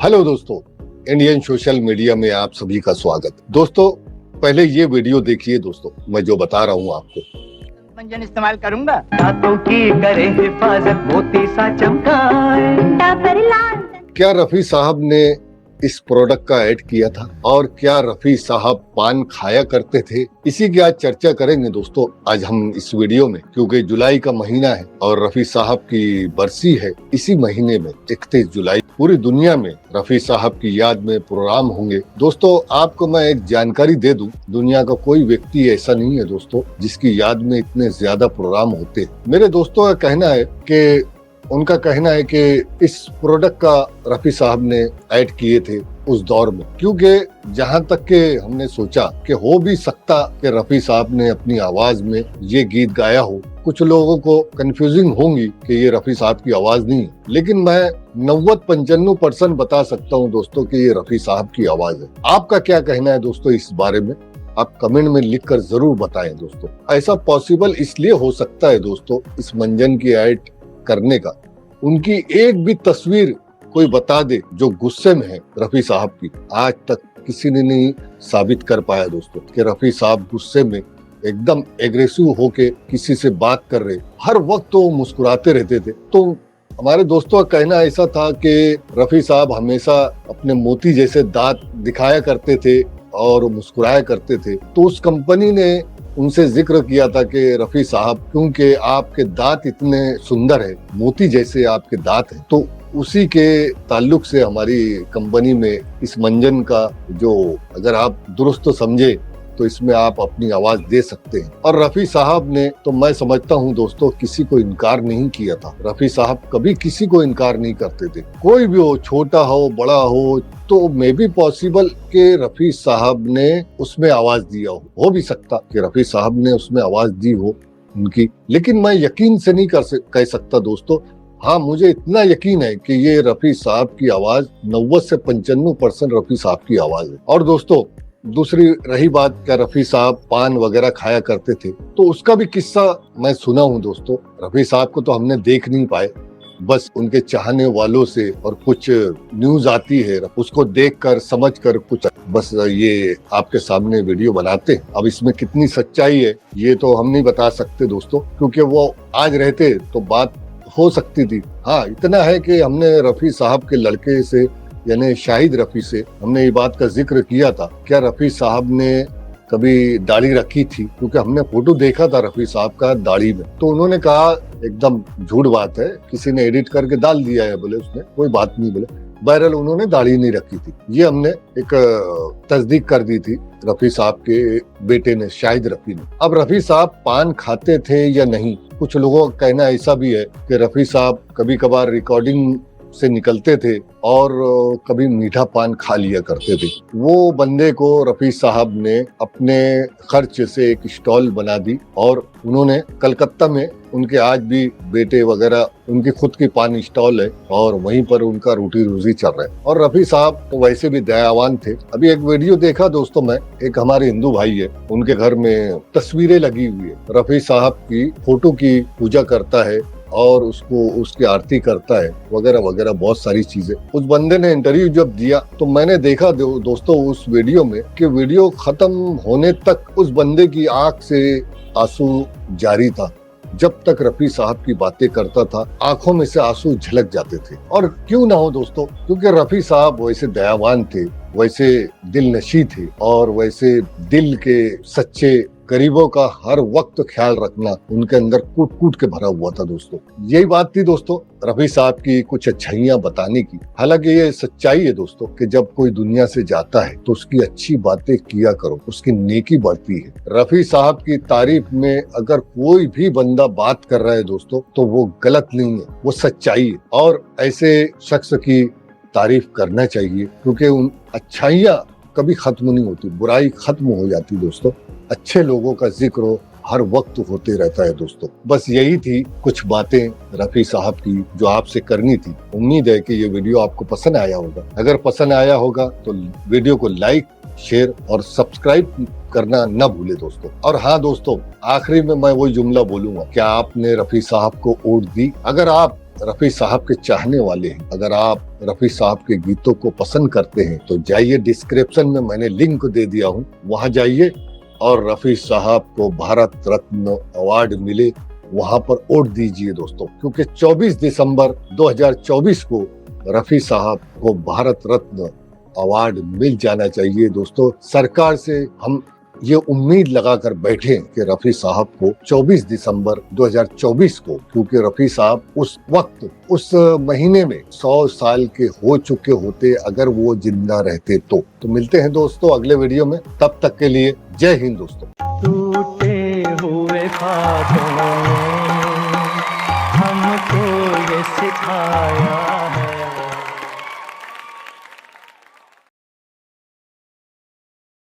Hello दोस्तों, Indian social media में आप सभी का स्वागत। दोस्तों, पहले ये वीडियो देखिए। दोस्तों, मैं जो बता रहा हूँ आपको, मंजन इस्तेमाल करूंगा। दांतों की करे हिफाजत, मोती सा चमकाए। डाबर लाल क्या रफी साहब ने इस प्रोडक्ट का ऐड किया था और क्या रफी साहब पान खाया करते थे, इसी की आज चर्चा करेंगे दोस्तों आज हम इस वीडियो में। क्योंकि जुलाई का महीना है और रफी साहब की बरसी है। इसी महीने में 31 जुलाई पूरी दुनिया में रफी साहब की याद में प्रोग्राम होंगे। दोस्तों, आपको मैं एक जानकारी दे दूं, दुनिया का कोई व्यक्ति ऐसा नहीं है दोस्तों जिसकी याद में इतने ज्यादा प्रोग्राम होते हैं। मेरे दोस्तों का कहना है कि उनका कहना है कि इस प्रोडक्ट का रफी साहब ने ऐड किए थे उस दौर में, क्योंकि जहां तक के हमने सोचा कि हो भी सकता कि रफी साहब ने अपनी आवाज में ये गीत गाया हो। कुछ लोगों को कंफ्यूजिंग होंगी कि ये रफी साहब की आवाज नहीं है, लेकिन मैं 90-95% बता सकता हूं दोस्तों कि ये रफी साहब की आवाज है। आपका क्या कहना है दोस्तों इस बारे में? आप कमेंट में लिखकर जरूर बताएं दोस्तों। ऐसा पॉसिबल इसलिए हो सकता है दोस्तों इस मंजन की ऐड करने का, उनकी एक भी तस्वीर कोई बता दे जो गुस्से में है रफी साहब की। आज तक किसी ने नहीं साबित कर पाया दोस्तों कि रफी साहब गुस्से में एकदम एग्रेसिव होके किसी से बात कर रहे। हर वक्त तो मुस्कुराते रहते थे। तो हमारे दोस्तों का कहना ऐसा था कि रफी साहब हमेशा अपने मोती जैसे दांत दिखाया करते थे और मुस्कुराया करते थे। तो उस कंपनी ने उनसे जिक्र किया था कि रफी साहब, क्योंकि आपके दांत इतने सुंदर है, मोती जैसे आपके दांत हैं, तो उसी के ताल्लुक से हमारी कंपनी में इस मंजन का जो अगर आप दुरुस्त समझे तो इसमें आप अपनी आवाज दे सकते हैं। और रफी साहब ने तो मैं समझता हूं दोस्तों किसी को इनकार नहीं किया था। रफी साहब कभी किसी को इनकार नहीं करते थे, कोई भी हो, छोटा हो बड़ा हो। तो मे भी पॉसिबल कि रफी साहब ने उसमें आवाज दिया हो भी सकता कि रफी साहब ने उसमें आवाज दी हो उनकी, लेकिन मैं यकीन से नहीं कह सकता दोस्तों। हाँ, मुझे इतना यकीन है कि ये रफी साहब की आवाज 90 से 95% रफी साहब की आवाज है। और दोस्तों, दूसरी रही बात क्या रफी साहब पान वगैरह खाया करते थे, तो उसका भी किस्सा मैं सुना हूँ दोस्तों। रफी साहब को तो हमने देख नहीं पाए, बस उनके चाहने वालों से और कुछ न्यूज आती है, उसको देखकर समझकर कुछ बस ये आपके सामने वीडियो बनाते। अब इसमें कितनी सच्चाई है ये तो हम नहीं बता सकते दोस्तों, क्योंकि वो आज रहते तो बात हो सकती थी। हाँ, इतना है कि हमने रफी साहब के लड़के से यानी शाहिद रफी से हमने ये बात का जिक्र किया था, क्या रफी साहब ने कभी दाढ़ी रखी थी, क्योंकि हमने फोटो देखा था रफी साहब का दाढ़ी में। तो उन्होंने कहा एकदम झूठ बात है, किसी ने एडिट करके डाल दिया है, बोले उसने कोई बात नहीं। बोले बहरहाल उन्होंने दाढ़ी नहीं रखी थी। ये हमने एक तस्दीक कर दी थी रफी साहब के बेटे ने, शाहिद रफी ने। अब रफी साहब पान खाते थे या नहीं, कुछ लोगों का कहना ऐसा भी है कि रफी साहब कभी कभार रिकॉर्डिंग से निकलते थे और कभी मीठा पान खा लिया करते थे। वो बंदे को रफी साहब ने अपने खर्च से एक स्टॉल बना दी और उन्होंने कलकत्ता में, उनके आज भी बेटे वगैरह, उनकी खुद की पान स्टॉल है और वहीं पर उनका रोटी रोजी चल रहा है। और रफी साहब तो वैसे भी दयावान थे। अभी एक वीडियो देखा दोस्तों मैं, एक हमारे हिंदू भाई है, उनके घर में तस्वीरें लगी हुई है, रफी साहब की फोटो की पूजा करता है और उसको उसकी आरती करता है वगैरह वगैरह बहुत सारी चीजें। उस बंदे ने इंटरव्यू जब दिया तो मैंने देखा दोस्तों उस वीडियो में कि वीडियो खत्म होने तक उस बंदे की आंख से आंसू जारी था। जब तक रफी साहब की बातें करता था आंखों में से आंसू झलक जाते थे। और क्यों ना हो दोस्तों, क्योंकि रफी साहब वैसे दयावान थे, वैसे दिल नशी थे और वैसे दिल के सच्चे गरीबों का हर वक्त ख्याल रखना उनके अंदर कूट कूट के भरा हुआ था दोस्तों। यही बात थी दोस्तों रफी साहब की कुछ अच्छाइयां बताने की। हालांकि ये सच्चाई है दोस्तों कि जब कोई दुनिया से जाता है तो उसकी अच्छी बातें किया करो, उसकी नेकी बढ़ती है। रफी साहब की तारीफ में अगर कोई भी बंदा बात कर रहा है दोस्तों तो वो गलत नहीं है, वो सच्चाई है। और ऐसे शख्स की तारीफ करना चाहिए, क्योंकि उन अच्छाइयां कभी खत्म नहीं होती, बुराई खत्म हो जाती दोस्तों। अच्छे लोगों का जिक्र हर वक्त होते रहता है दोस्तों। बस यही थी कुछ बातें रफी साहब की जो आपसे करनी थी। उम्मीद है कि ये वीडियो आपको पसंद आया होगा। अगर पसंद आया होगा तो वीडियो को लाइक, शेयर और सब्सक्राइब करना न भूले दोस्तों। और हाँ दोस्तों, आखिरी में मैं वही जुमला बोलूंगा, क्या आपने रफी साहब को वोट दी? अगर आप रफी साहब के चाहने वाले हैं, अगर आप रफी साहब के गीतों को पसंद करते हैं तो जाइए, डिस्क्रिप्शन में मैंने लिंक दे दिया हूँ, वहां जाइए और रफी साहब को भारत रत्न अवार्ड मिले वहां पर वोट दीजिए दोस्तों, क्योंकि 24 दिसंबर 2024 को रफी साहब को भारत रत्न अवार्ड मिल जाना चाहिए दोस्तों। सरकार से हम ये उम्मीद लगाकर बैठे कि रफी साहब को 24 दिसंबर 2024 को, क्योंकि रफी साहब उस वक्त उस महीने में 100 साल के हो चुके होते अगर वो जिंदा रहते तो मिलते हैं दोस्तों अगले वीडियो में, तब तक के लिए जय हिंद दोस्तों। टूटे हुए ख्वाबों ने हमको ये सिखाया